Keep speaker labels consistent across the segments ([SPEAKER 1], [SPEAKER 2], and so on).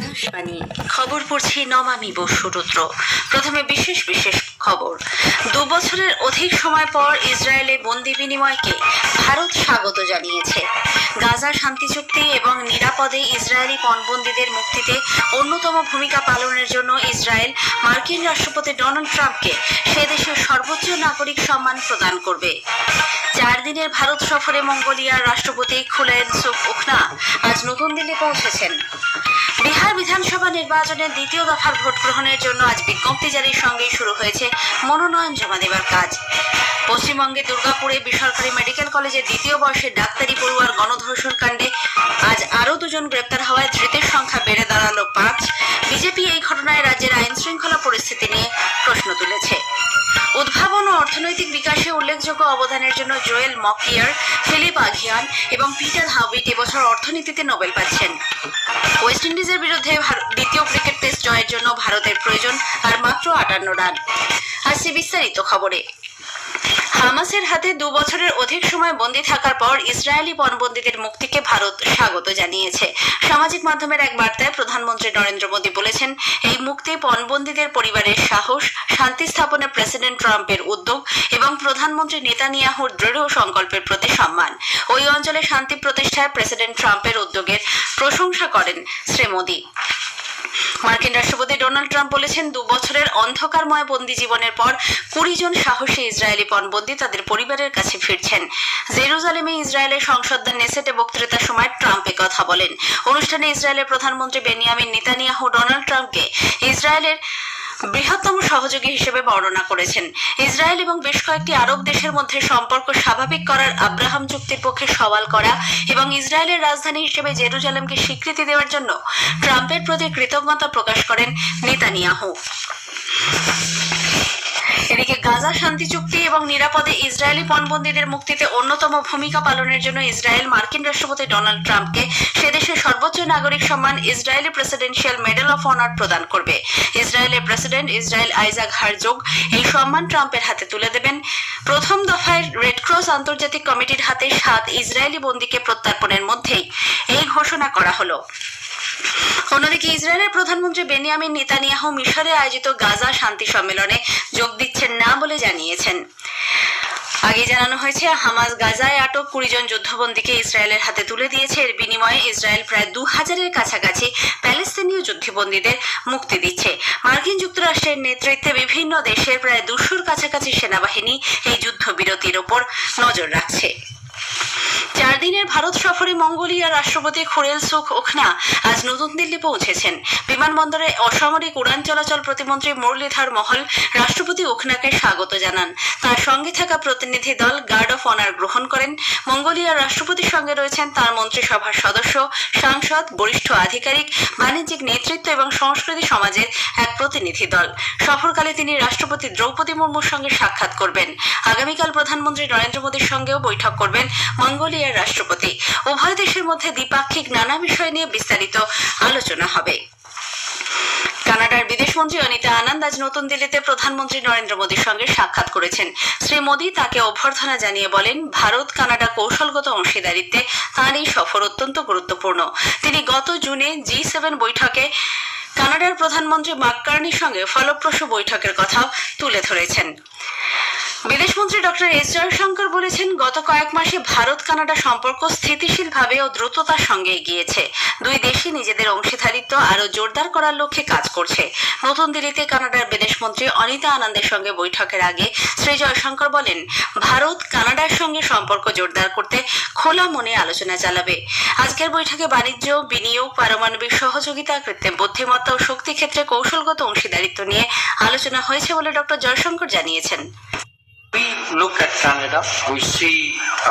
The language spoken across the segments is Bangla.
[SPEAKER 1] আকাশবাণী খবর পড়ছি নমামি বসুরুদ্র। প্রথমে বিশেষ বিশেষ খবর। 2 বছরের অধিক সময় পর ইসরায়েলে বন্দি বিনিময়কে ভারত স্বাগত জানিয়েছে। গাজা শান্তি চুক্তি এবং নিরাপদে ইসরায়েলি পণবন্দীদের মুক্তিতে অন্যতম ভূমিকা পালনের জন্য ইসরায়েল মার্কিন রাষ্ট্রপতি ডোনাল্ড ট্রাম্পকে সে দেশের সর্বোচ্চ নাগরিক সম্মান প্রদান করবে। 4 দিনের ভারত সফরে মঙ্গোলিয়ার রাষ্ট্রপতি খুলেনসুখ উখনা আজ নতুন দিল্লি পৌঁছেছেন। বিহার বিধানসভা নির্বাচনের দ্বিতীয় দফার ভোট গ্রহণের জন্য আজ বিজ্ঞপ্তি জারির সঙ্গেই শুরু হয়েছে মনোনয়ন জমা দেওয়ার কাজ। পশ্চিমবঙ্গে দুর্গাপুরে বেসরকারি মেডিকেল কলেজের দ্বিতীয় বর্ষের ডাক্তারি পড়ুয়ার গণধর্ষণ কাণ্ডে আজ আরও 2 জন গ্রেপ্তার হওয়ায় ধৃতের সংখ্যা বেড়ে দাঁড়ালো 5। বিজেপি এই ঘটনায় রাজ্যের আইন শৃঙ্খলা পরিস্থিতি নিয়ে প্রশ্ন তুলেছে। উদ্ভাবন ও অর্থনৈতিক বিকাশে উল্লেখযোগ্য অবদানের জন্য জোয়েল মকিয়ার, ফিলিপ আগিয়ান এবং পিটার হাউবিট এবছর অর্থনীতিতে নোবেল পাচ্ছেন। ওয়েস্ট ইন্ডিজের বিরুদ্ধে দ্বিতীয় ক্রিকেট টেস্ট জয়ের জন্য ভারতের প্রয়োজন আর মাত্র 58 রান। আসছে বিস্তারিত খবরে। হামাসের হাতে 2 বছরের অধিক সময় বন্দী থাকার পর ইসরায়েলি পণবন্দীদের মুক্তিকে ভারত স্বাগত জানিয়েছে। সামাজিক মাধ্যমের এক বার্তায় প্রধানমন্ত্রী নরেন্দ্র মোদী বলেছেন, এই মুক্তি পণবন্দীদের পরিবারের সাহস, শান্তি স্থাপনে প্রেসিডেন্ট ট্রাম্পের উদ্যোগ এবং প্রধানমন্ত্রী নেতানিয়াহুর দৃঢ় সংকল্পের প্রতি সম্মান। ওই অঞ্চলে শান্তি প্রতিষ্ঠায় প্রেসিডেন্ট ট্রাম্পের উদ্যোগের প্রশংসা করেন শ্রী মোদী। মার্কিন রাষ্ট্রপতি ডোনাল্ড ট্রাম্প বলেছেন, 2 বছরের অন্ধকারময় বন্দী জীবনের পর 20 জন সাহসী ইসরায়েলি পণবন্দী তাদের পরিবারের কাছে ফিরছেন। জেরুজালেমে ইসরায়েলের সংসদ নেসেটে বক্তৃতার সময় ট্রাম্প কথা বলেন। অনুষ্ঠানে ইসরায়েলের প্রধানমন্ত্রী বেনিয়ামিন নেতানিয়াহু ডোনাল্ড ট্রাম্পকে ইসরায়েলের বৃহত্তম সহযোগী হিসেবে বর্ণনা করেছেন। ইসরায়েল এবং বেশ কয়েকটি আরব দেশের মধ্যে সম্পর্ক স্বাভাবিক করার আব্রাহাম চুক্তির পক্ষে সওয়াল করা এবং ইসরায়েলের রাজধানী হিসেবে জেরুজালেমকে স্বীকৃতি দেওয়ার জন্য ট্রাম্পের প্রতি কৃতজ্ঞতা প্রকাশ করেন নেতানিয়াহু। এদিকে গাজা শান্তি চুক্তি এবং নিরাপদে ইসরায়েলি পণবন্দীদের মুক্তিতে অন্যতম ভূমিকা পালনের জন্য ইসরায়েল মার্কিন রাষ্ট্রপতি ডোনাল্ড ট্রাম্পকে সে দেশের সর্বোচ্চ নাগরিক সম্মান Israeli presidential medal of honour প্রদান করবে। ইসরায়েলের প্রেসিডেন্ট ইসরায়েল আইজাক হারজোগ এই সম্মান ট্রাম্পের হাতে তুলে দেবেন। প্রথম দফায় রেড ক্রস আন্তর্জাতিক কমিটির হাতে 7 ইসরায়েলি বন্দীকে প্রত্যর্পণের মধ্যেই এই ঘোষণা করা হলো। অন্যদিকে ইসরায়েলের প্রধানমন্ত্রী বেনিয়ামিন নেতানিয়াহু মিশরে আয়োজিত গাজা শান্তি সম্মেলনে যোগ দিচ্ছেন না বলে জানিয়েছেন। আগে জানানো হয়েছে, হামাস গাজায় আটক 20 জন যুদ্ধবন্দীকে ইসরায়েলের হাতে তুলে দিয়েছে। এর বিনিময়ে ইসরায়েল প্রায় 2000-এর কাছাকাছি প্যালেস্তিনীয় যুদ্ধবন্দীদের মুক্তি দিচ্ছে। মার্কিন যুক্তরাষ্ট্রের নেতৃত্বে বিভিন্ন দেশের প্রায় 200-র কাছাকাছি সেনাবাহিনী এই যুদ্ধবিরতির ওপর নজর রাখছে। 4 দিনের ভারত সফরে মঙ্গোলিয়ার রাষ্ট্রপতি খুরেলসুখ উখনা আজ নতুন দিল্লি পৌঁছেছেন। বিমানবন্দরে অসামরিক উড়ান চলাচল প্রতিমন্ত্রী মুরলীধর মহল রাষ্ট্রপতি উখনাকে স্বাগত জানান। তার সঙ্গে থাকা প্রতিনিধি দল গার্ড অফ অনার গ্রহণ করেন। মঙ্গোলিয়ার রাষ্ট্রপতির সঙ্গে রয়েছেন তার মন্ত্রিসভার সদস্য, সাংসদ, বরিষ্ঠ আধিকারিক, বাণিজ্যিক নেতৃত্ব এবং সংস্কৃতি সমাজের এক প্রতিনিধি দল। সফরকালে তিনি রাষ্ট্রপতি দ্রৌপদী মুর্মুর সঙ্গে সাক্ষাৎ করবেন। আগামীকাল প্রধানমন্ত্রী নরেন্দ্র মোদীর সঙ্গেও বৈঠক করবেন মঙ্গোলিয়ার রাষ্ট্রপতি। উভয় দেশের মধ্যে দ্বিপাক্ষিক নানা বিষয় নিয়ে বিস্তারিত আলোচনা হবে। কানাডার বিদেশমন্ত্রী অনিতা আনন্দ আজ নতুন দিল্লিতে প্রধানমন্ত্রী নরেন্দ্র মোদীর সঙ্গে সাক্ষাৎ করেছেন। শ্রী মোদী তাকে অভ্যর্থনা জানিয়ে বলেন, ভারত কানাডা কৌশলগত অংশীদারিত্বে তাঁর এই সফর অত্যন্ত গুরুত্বপূর্ণ। তিনি গত জুনে G7 বৈঠকে কানাডার প্রধানমন্ত্রী ম্যাককার্নির সঙ্গে ফলপ্রসূ বৈঠকের কথাও তুলে ধরেছেন। বিদেশমন্ত্রী ডক্টর এস জয়শঙ্কর বলেছেন, গত কয়েক মাসে ভারত কানাডা সম্পর্ক স্থিতিশীলভাবে ও দ্রুততার সঙ্গে এগিয়েছে। 2 দেশই নিজেদের অংশীদারিত্ব আরও জোরদার করার লক্ষ্যে কাজ করছে। নতুন দিল্লিতে কানাডার বিদেশমন্ত্রী অনিতা আনন্দের সঙ্গে বৈঠকের আগে শ্রী জয়শঙ্কর বলেন, ভারত কানাডার সঙ্গে সম্পর্ক জোরদার করতে খোলা মনে আলোচনা চালাবে। আজকের বৈঠকে বাণিজ্য, বিনিয়োগ, পারমাণবিক সহযোগিতা, কৃত্রিম বুদ্ধিমত্তা ও শক্তি ক্ষেত্রে কৌশলগত অংশীদারিত্ব নিয়ে আলোচনা হয়েছে বলে ডক্টর জয়শঙ্কর জানিয়েছেন।
[SPEAKER 2] We look at Canada, we see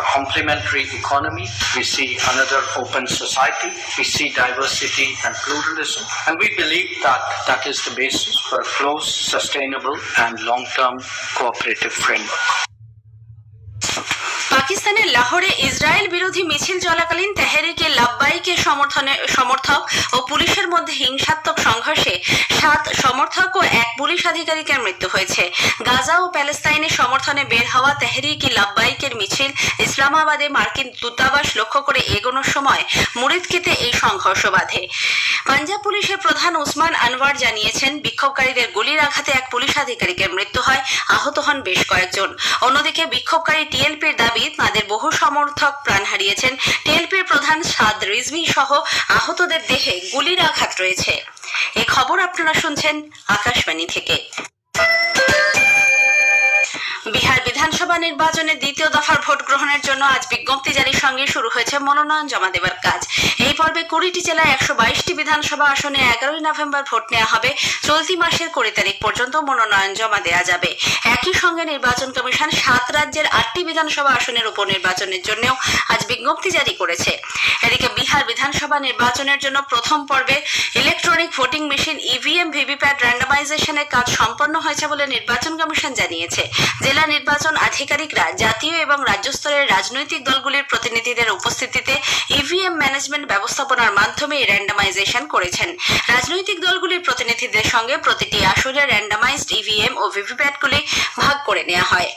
[SPEAKER 2] a complementary economy, we see another open society, we see diversity and pluralism, and we believe that that is the basis for a close, sustainable and long-term cooperative framework.
[SPEAKER 1] Pakistan পাকিস্তানের লাহোরে ইসরায়েল বিরোধী মিছিল চলাকালীন তেহরিকে লাব্বাইকের সমর্থক ও পুলিশের মধ্যে হিংসাত্মক সংঘর্ষে 7 সমর্থক ও 1 পুলিশ আধিকারিকের মৃত্যু হয়েছে। গাজা ও প্যালেস্তাইনের সমর্থনে বের হওয়া তেহরিকে লাব্বাইকের মিছিল ইসলামাবাদে মার্কিন দূতাবাস লক্ষ্য করে এগোনোর সময় মুরিদকিতে এই সংঘর্ষ বাধে। পাঞ্জাব পুলিশের প্রধান উসমান আনওয়ার জানিয়েছেন, বিক্ষোভকারীদের গুলির আঘাতে 1 পুলিশ আধিকারিকের মৃত্যু হয়, আহত হন বেশ কয়েকজন। অন্যদিকে বিক্ষোভকারী টিএলপির দাবি তাদের বহু সমর্থক প্রাণ হারিয়েছেন। টিএলপির প্রধান সাদ রিজভি সহ আহতদের দেহে গুলির আঘাত রয়েছে। এই খবর আপনারা শুনছেন আকাশবাণী থেকে। বিহার বিধানসভা নির্বাচনের দ্বিতীয় দফার ভোট গ্রহণের জন্য আজ বিজ্ঞপ্তি জারির সঙ্গে শুরু হয়েছে মনোনয়ন জমা দেওয়ার কাজ। এই পর্বে 20টি জেলায় 122টি বিধানসভা আসনে 11 নভেম্বর ভোট নেওয়া হবে। চলতি মাসের 20 তারিখ পর্যন্ত মনোনয়ন জমা দেওয়া যাবে। একই সঙ্গে নির্বাচন কমিশন 7 রাজ্যের 8টি বিধানসভা আসনের উপনির্বাচনের জন্যও আজ বিজ্ঞপ্তি জারি করেছে। এদিকে বিহার বিধানসভা নির্বাচনের জন্য প্রথম পর্বে electronic voting machine EVM VVPAT র্যান্ডমাইজেশনের কাজ সম্পন্ন হয়েছে বলে নির্বাচন কমিশন জানিয়েছে। জেলা নির্বাচন আধিকারিকরা জাতীয় এবং রাজ্য স্তরের রাজনৈতিক দলগুলির প্রতিনিধিদের উপস্থিতিতে ইভিএম ম্যানেজমেন্ট ব্যবস্থাপনার মাধ্যমে র্যান্ডমাইজেশন করেছেন। রাজনৈতিক দলগুলির প্রতিনিধিদের সঙ্গে প্রতিটি আসরে র্যান্ডমাইজড ইভিএম ও ভিভিপ্যাটগুলি ভাগ করে নেওয়া হয়।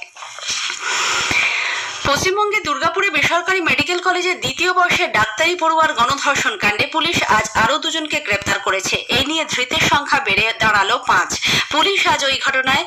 [SPEAKER 1] পশ্চিমবঙ্গে দুর্গাপুরে বেসরকারি মেডিকেল কলেজের 2য় বর্ষের ডাক্তারি পড়ুয়ার গণধর্ষণ কাণ্ডে পুলিশ আজ আরো 2 জনকে গ্রেপ্তার করেছে। এই নিয়ে ধৃতের সংখ্যা বেড়ে দাঁড়ালো 5। পুলিশ আজ ওই ঘটনায়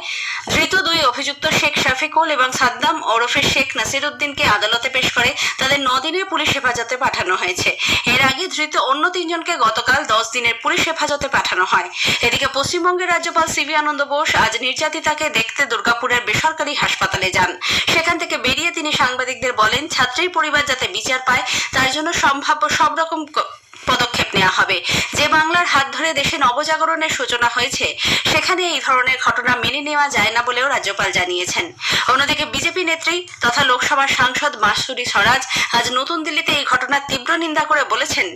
[SPEAKER 1] ধৃত 2 অভিযুক্ত শেখ শফিকুল এবং সাদ্দাম ওরফে শেখ নাসিরউদ্দিনকে আদালতে পেশ করে তাদের 9 দিনের পুলিশ হেফাজতে পাঠানো হয়েছে। এর আগে ধৃত অন্য 3 জনকে গতকাল 10 দিনের পুলিশ হেফাজতে পাঠানো হয়। এদিকে পশ্চিমবঙ্গের রাজ্যপাল সিবি আনন্দ বোস আজ নির্যাতিতাকে দেখতে দুর্গাপুরের বেসরকারি হাসপাতালে যান। সেখান থেকে বেরিয়ে তিনি সাংবাদিকদের বলেন, ছাত্রীর পরিবার যাতে বিচার পায় তার জন্য সম্ভাব্য সব রকম পদক্ষেপ নেওয়া হবে। যে বাংলার হাত ধরে দেশে নবজাগরণের সূচনা হয়েছে সেখানে এই ধরনের ঘটনা মেনে নেওয়া যায় না বলেও রাজ্যপাল জানিয়েছেন। অন্যদিকে বিজেপি নেত্রী তথা লোকসভার সাংসদ মাসুরি স্বরাজ আজ নতুন দিল্লিতে এই ঘটনার তীব্র নিন্দা করে বলেছেন,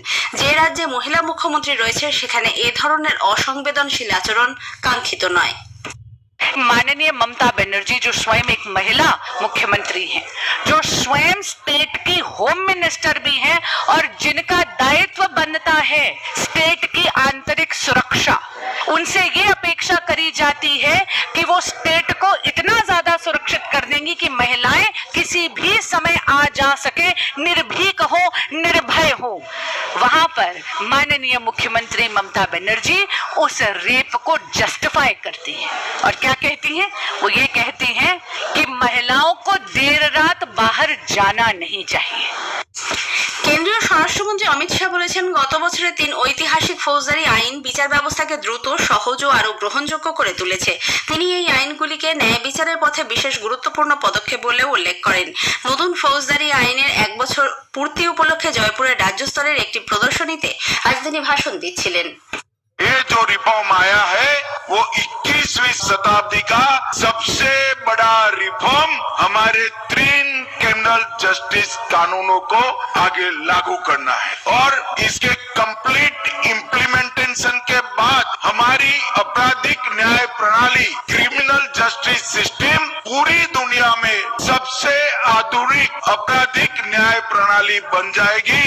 [SPEAKER 1] যে রাজ্যে মহিলা মুখ্যমন্ত্রী রয়েছে সেখানে এ ধরনের অসংবেদনশীল আচরণ কাঙ্ক্ষিত নয়।
[SPEAKER 3] माननीय ममता बनर्जी जो स्वयं एक महिला मुख्यमंत्री हैं, जो स्वयं स्टेट की होम मिनिस्टर भी हैं और जिनका दायित्व बनता है स्टेट की आंतरिक सुरक्षा, उनसे ये अपेक्षा करी जाती है कि वो स्टेट को इतना ज्यादा सुरक्षित कर देंगी कि महिलाएं किसी भी समय आ जा सके, निर्भीक हो, निर्भय हो। वहां पर माननीय मुख्यमंत्री ममता बनर्जी उस रेप को जस्टिफाई करती हैं और क्या कहती हैं? वो ये कहती हैं कि महिलाओं को देर रात बाहर जाना नहीं चाहिए।
[SPEAKER 1] কেন্দ্রীয় স্বরাষ্ট্রমন্ত্রী অমিত শাহ বলেছেন, গত বছরের 3 ঐতিহাসিক ফৌজদারি আইন বিচার ব্যবস্থাকে দ্রুত, সহজ ও আরো গ্রহণযোগ্য করে তুলেছে। তিনি এই আইনগুলিকে ন্যায় বিচারের পথে বিশেষ গুরুত্বপূর্ণ পদক্ষেপ বলেও উল্লেখ করেন। নতুন ফৌজদারি আইনের 1 বছর পূর্তি উপলক্ষে জয়পুরের রাজ্য স্তরের একটি প্রদর্শনীতে আজ তিনি ভাষণ দিচ্ছিলেন।
[SPEAKER 4] ये जो रिफॉर्म आया है वो 21वीं शताब्दी का सबसे बड़ा रिफॉर्म हमारे 3 क्रिमिनल जस्टिस कानूनों को आगे लागू करना है और इसके कंप्लीट इम्प्लीमेंटेशन के बाद हमारी आपराधिक न्याय प्रणाली, क्रिमिनल जस्टिस सिस्टम पूरी दुनिया में सबसे आधुनिक आपराधिक न्याय प्रणाली बन जाएगी।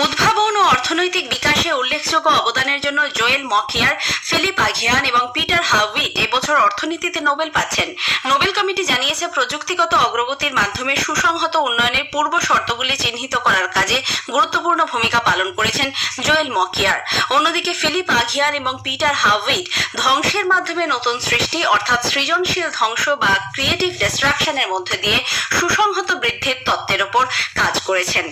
[SPEAKER 1] উদ্ভাবন ও অর্থনৈতিক বিকাশে উল্লেখযোগ্য অবদানের জন্য জোয়েল মকিয়ার, ফিলিপ আগিয়ান এবং পিটার হাউইট এবছর অর্থনীতিতে নোবেল পাচ্ছেন। নোবেল কমিটি জানিয়েছে, প্রযুক্তিগত অগ্রগতির মাধ্যমে সুসংহত উন্নয়নের পূর্ব শর্তগুলি চিহ্নিত করার কাজে গুরুত্বপূর্ণ ভূমিকা পালন করেছেন জোয়েল মকিয়ার। অন্যদিকে ফিলিপ আগিয়ান এবং পিটার হাউইট ধ্বংসের মাধ্যমে নতুন সৃষ্টি অর্থাৎ সৃজনশীল ধ্বংস বা ক্রিয়েটিভ ডিস্ট্রাকশনের মধ্যে দিয়ে সুসংহত বৃদ্ধির তত্ত্বের উপর কাজ করেছেন।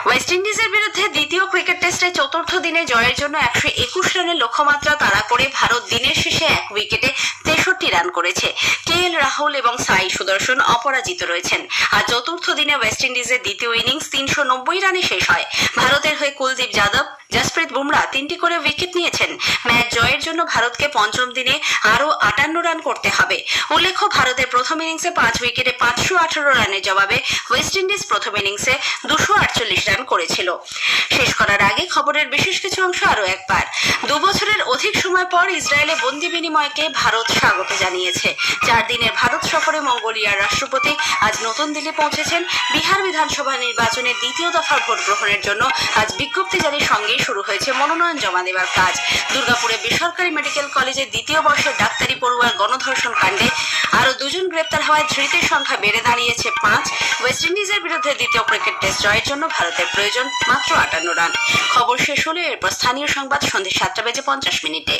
[SPEAKER 1] ওয়েস্ট ইন্ডিজের বিরুদ্ধে দ্বিতীয় ক্রিকেট টেস্টে 4র্থ দিনে জয়ের জন্য 121 রানের লক্ষ্যমাত্রা তাড়া করে ভারত দিনের শেষে 1 উইকেটে 63 রান করেছে। কেএল রাহুল এবং সাই সুদর্শন অপরাজিত রয়েছেন। আর 4র্থ দিনে ওয়েস্ট ইন্ডিজের দ্বিতীয় ইনিংস 390 রানে শেষ হয়। ভারতের হয়ে কুলদীপ যাদব, জসপ্রীত বুমরা 3টি করে উইকেট নিয়েছেন। ম্যাচ জয়ের জন্য ভারতকে পঞ্চম দিনে আরও 58 রান করতে হবে। উল্লেখ্য, ভারতের প্রথম ইনিংসে 5 উইকেটে 518 রানের জবাবে ওয়েস্ট ইন্ডিজ প্রথম ইনিংসে 248 রান করেছিল। শেষ করার আগে খবরের বিশেষ কিছু অংশ আরও একবার। 2 বছরের অধিক সময় পর ইসরায়েলে বন্দি বিনিময়কে ভারত স্বাগত জানিয়েছে। 4 দিনের ভারত সফরে মঙ্গোলিয়ার রাষ্ট্রপতি আজ নতুন দিল্লি পৌঁছেছেন। বিহার বিধানসভা নির্বাচনের দ্বিতীয় দফার ভোট গ্রহণের জন্য আজ বিজ্ঞপ্তি জারির সঙ্গেই শুরু হয়েছে মনোনয়ন জমা দেওয়ার কাজ। দুর্গাপুরে বেসরকারি মেডিকেল কলেজের দ্বিতীয় বর্ষের ডাক্তারি পড়ুয়ার গণধর্ষণ কাণ্ডে আরও 2 জন গ্রেপ্তার হওয়ায় ধৃতের সংখ্যা বেড়ে দাঁড়িয়েছে 5। ওয়েস্ট ইন্ডিজের বিরুদ্ধে দ্বিতীয় ক্রিকেট টেস্ট জয়ের জন্য ভারতের প্রয়োজন মাত্র 58 রান। খবর শেষ হলে এরপর স্থানীয় সংবাদ সন্ধ্যে 7:50 মিনিটে।